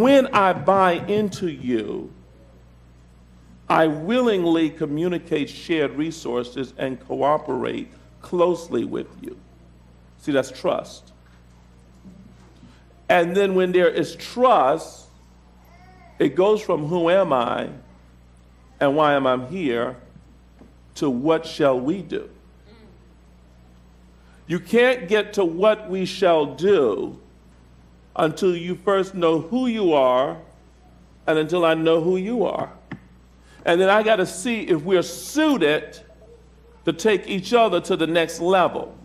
When I buy into you, I willingly communicate shared resources and cooperate closely with you. See, that's trust. And then when there is trust, it goes from who am I and why am I here to what shall we do. You can't get to what we shall do until you first know who you are and until I know who you are. And then I got to see if we're suited to take each other to the next level.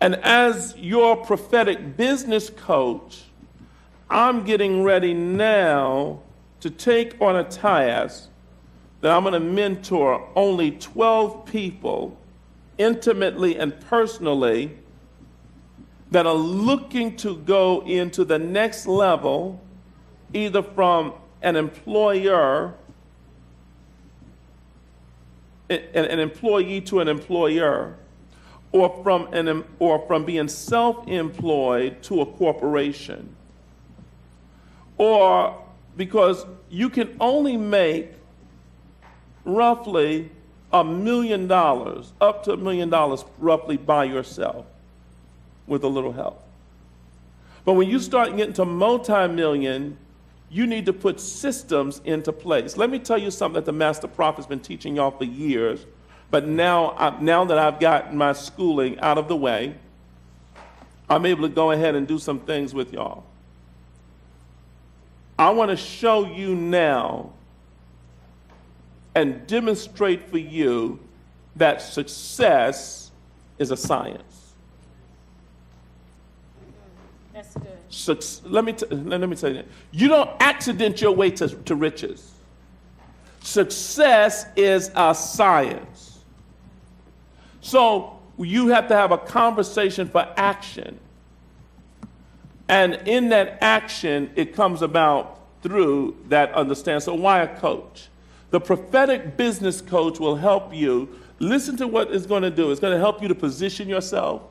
And as your prophetic business coach, I'm getting ready now to take on a task that I'm going to mentor only 12 people intimately and personally that are looking to go into the next level, either from an employer, an employee to an employer, or from being self-employed to a corporation. Or because you can only make roughly $1 million, up to $1 million roughly by yourself with a little help. But when you start getting to multi-million, you need to put systems into place. Let me tell you something that the Master Prophet's been teaching y'all for years, but now that I've gotten my schooling out of the way, I'm able to go ahead and do some things with y'all. I want to show you now and demonstrate for you that success is a science. That's good. Let me tell you that. You don't accident your way to riches. Success is a science. So you have to have a conversation for action. And in that action, it comes about through that understanding. So why a coach? The prophetic business coach will help you. Listen to what it's going to do. It's going to help you to position yourself,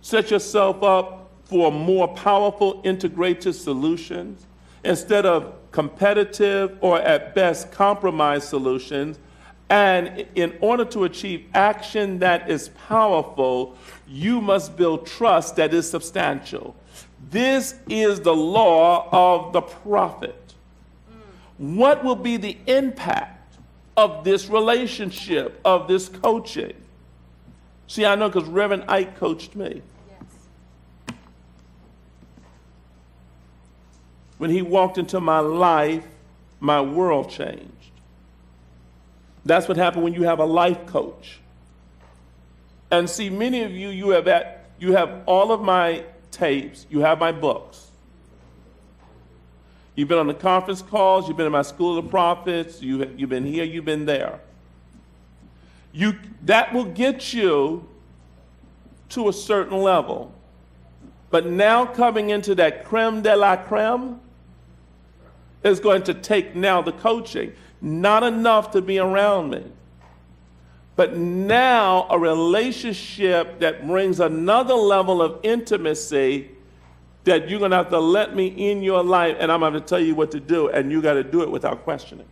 set yourself up for more powerful integrated solutions instead of competitive or at best compromised solutions. And in order to achieve action that is powerful, you must build trust that is substantial. This is the law of the prophet. What will be the impact of this relationship, of this coaching? See, I know because Reverend Ike coached me. Yes. When he walked into my life, my world changed. That's what happened when you have a life coach. And see, many of you, you have all of my tapes, you have my books. You've been on the conference calls, you've been in my School of the Prophets, you've been here, you've been there. That will get you to a certain level. But now coming into that creme de la creme is going to take now the coaching. Not enough to be around me, but now a relationship that brings another level of intimacy that you're going to have to let me in your life, and I'm going to tell you what to do, and you got to do it without questioning.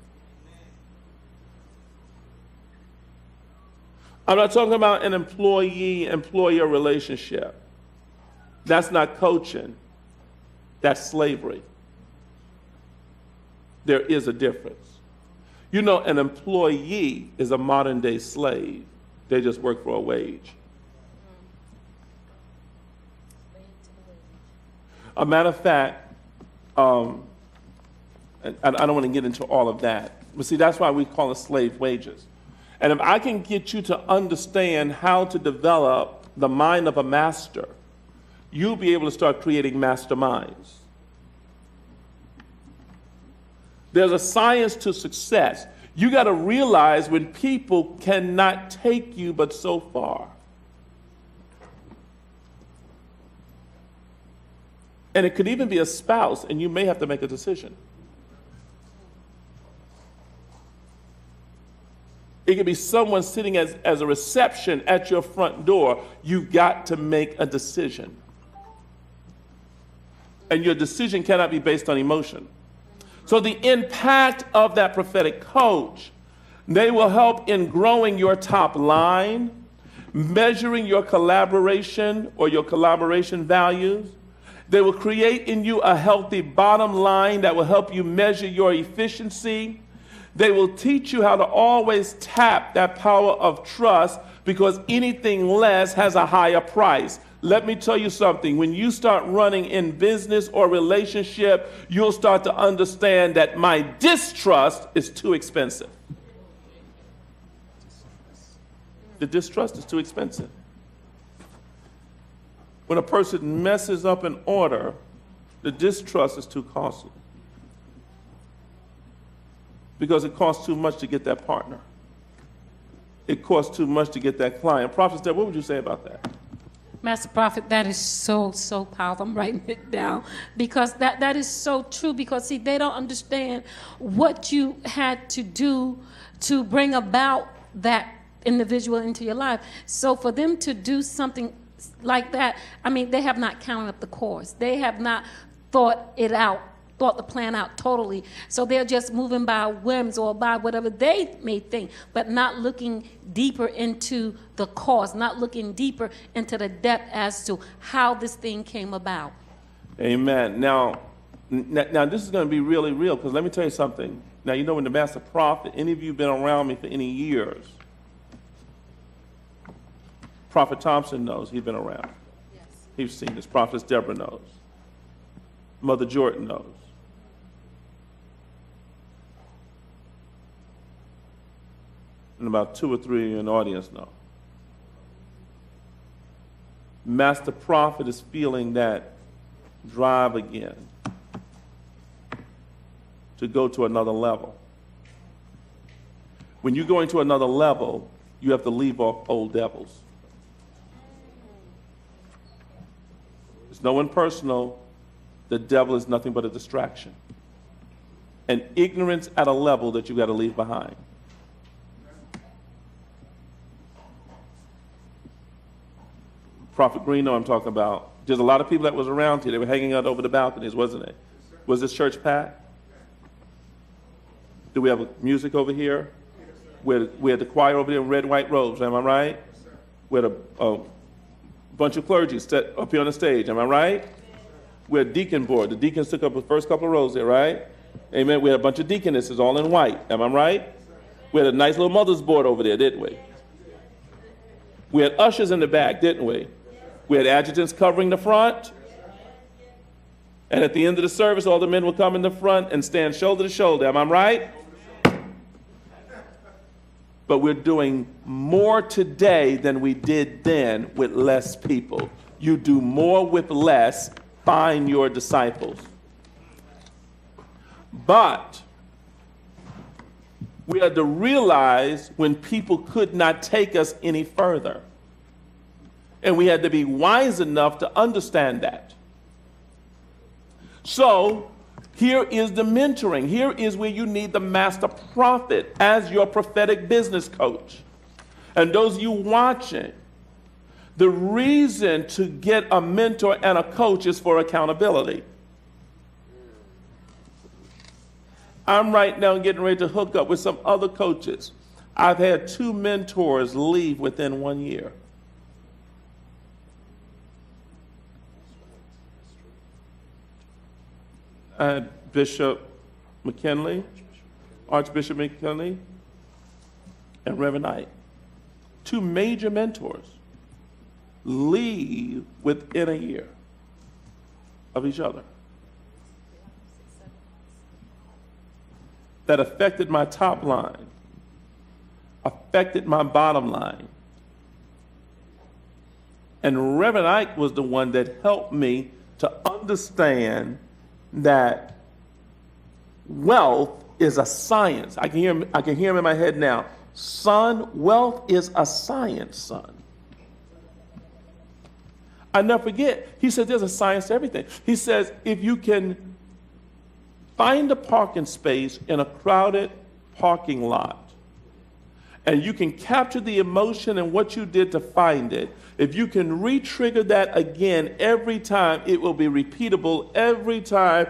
I'm not talking about an employee-employer relationship. That's not coaching. That's slavery. There is a difference. You know, an employee is a modern-day slave. They just work for a wage. A matter of fact, I don't want to get into all of that, but see, that's why we call it slave wages. And if I can get you to understand how to develop the mind of a master, you'll be able to start creating masterminds. There's a science to success. You got to realize when people cannot take you but so far. And it could even be a spouse, and you may have to make a decision. It could be someone sitting as a reception at your front door. You've got to make a decision. And your decision cannot be based on emotion. So the impact of that prophetic coach, they will help in growing your top line, measuring your collaboration or your collaboration values. They will create in you a healthy bottom line that will help you measure your efficiency. They will teach you how to always tap that power of trust, because anything less has a higher price. Let me tell you something. When you start running in business or relationship, you'll start to understand that my distrust is too expensive. The distrust is too expensive. When a person messes up an order, the distrust is too costly, because it costs too much to get that partner. It costs too much to get that client. Prophet Steph, what would you say about that? Master Prophet, that is so powerful. I'm writing it down because that is so true. Because, see, they don't understand what you had to do to bring about that individual into your life. So for them to do something like that, I mean, they have not counted up the cost. They have not thought the plan out totally. So they're just moving by whims or by whatever they may think, but not looking deeper into the cause, not looking deeper into the depth as to how this thing came about. Amen. Now this is going to be really real, because let me tell you something. Now, you know, when the Master Prophet, any of you been around me for any years, Prophet Thompson knows. He's been around. Yes. He's seen this. Prophetess Deborah knows. Mother Jordan knows. And about 2 or 3 in the audience know. Master Prophet is feeling that drive again to go to another level. When you go into another level, you have to leave off old devils. It's no one personal. The devil is nothing but a distraction. And ignorance at a level that you got to leave behind. Prophet Green, know I'm talking about. There's a lot of people that was around here. They were hanging out over the balconies, wasn't it? Was this church packed? Do we have music over here? We had the choir over there in red, white robes, am I right? We had a bunch of clergy up here on the stage, am I right? We had deacon board. The deacons took up the first couple of rows there, right? Amen. We had a bunch of deaconesses all in white, am I right? We had a nice little mother's board over there, didn't we? We had ushers in the back, didn't we? We had adjutants covering the front. And at the end of the service, all the men would come in the front and stand shoulder to shoulder. Am I right? But we're doing more today than we did then with less people. You do more with less. Find your disciples. But we had to realize when people could not take us any further. And we had to be wise enough to understand that. So here is the mentoring. Here is where you need the Master Prophet as your prophetic business coach. And those of you watching, the reason to get a mentor and a coach is for accountability. I'm right now getting ready to hook up with some other coaches. I've had 2 mentors leave within 1 year. I had Bishop McKinley, Archbishop McKinley, and Reverend Knight. 2 major mentors leave within a year of each other. That affected my top line, affected my bottom line. And Reverend Ike was the one that helped me to understand that wealth is a science. I can hear him in my head now. Son, wealth is a science, son. I never forget. He said there's a science to everything. He says if you can find a parking space in a crowded parking lot and you can capture the emotion and what you did to find it, if you can re-trigger that again every time, it will be repeatable every time.